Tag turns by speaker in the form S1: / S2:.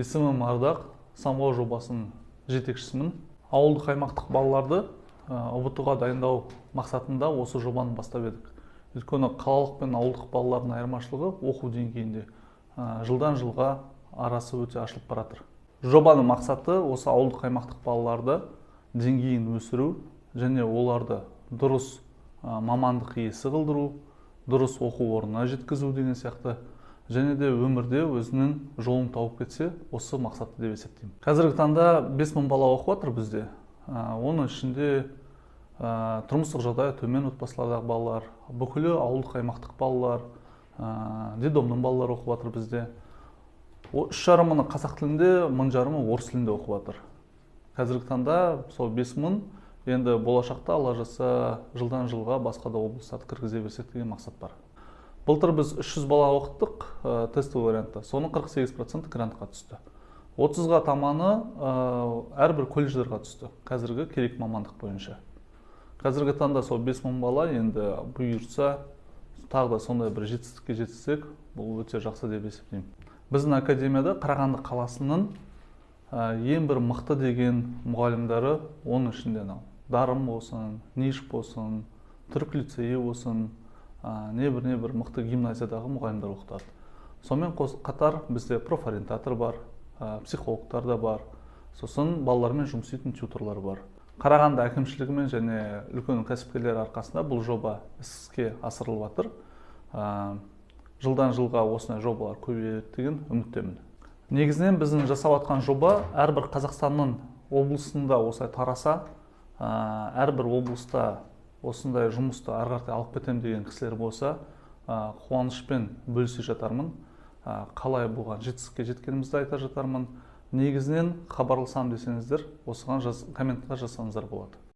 S1: Есімім Ардақ, самғау жобасының жетекшісімін. Ауылдық аймақтық балаларды ұбт-ға дайындау мақсатында осы жобаны бастап едік. Өйткені қалалық пен ауылдық балалардың айырмашылығы оқу деңгейінде жылдан жылға арасы өте ашылып баратыр. Жобаның мақсаты осы ауылдық аймақтық балаларды деңгейін өсіру және оларды дұрыс мамандық иесі қылдыру, дұрыс оқу орнына жеткізу деген сияқты, және де өмірде өзінің жолын тауып кетсе, осы мақсатты деп есептеймін. Қазіргі таңда 5000 бала оқып отыр бізде. Оның ішінде тұрмыстық жағдайы төмен отбасылардағы балалар, бүкілі ауылдық аймақтық балалар, детдомның балалары оқып отыр бізде. 3,5 мыңы қазақ тілінде, 1,5 мыңы орыс тілінде оқып отыр. Қазіргі таңда сол 5000 енді болашақта Алла жазса жылдан жылға басқа да облыстарды кіргізе берсек деген мақсат бар. Былтыр біз 300 бала оқыттық тестовый вариантта. Соның 48% грантқа түсті. 30-ға таманы әрбір колледждерға түсті. Қазіргі керек мамандық бойынша. Қазіргі таңда сол 5000 бала енді бұйыртса, тағы да сондай бір жетістікке жетсек, бұл өте жақсы деп есептеймін. Біздің академияда Қарағанды қаласының ең бір мықты деген мұғалімдері, оның ішінде Дарым болсын, Ниш болсын, Түрік лицейі болсын, небір мықты гимназиядағы мұғалімдер оқытады. Сонымен қатар бізде профориентатор бар, психологтар да бар, сосын балалармен жұмыс істейтін тьюторлар бар. Қарағанды әкімшілігімен және үлкен кәсіпкерлер арқасында бұл жоба іске асырылып жатыр. Жылдан жылға осындай жобалар көбейеді деген үміттемін. Негізінен біздің жасап жатқан жоба әрбір Қазақстанның облысында осылай тараса, әрбір облыста осындай жұмысты ары қарай алып кетем деген кісілер болса, қуанышпен бөлісе жатармын. Қалай болған жетістікке жеткенімізді айта жатармын. Негізінен хабарласам десеңіздер, осыған комментқа жазсаңыздар болады.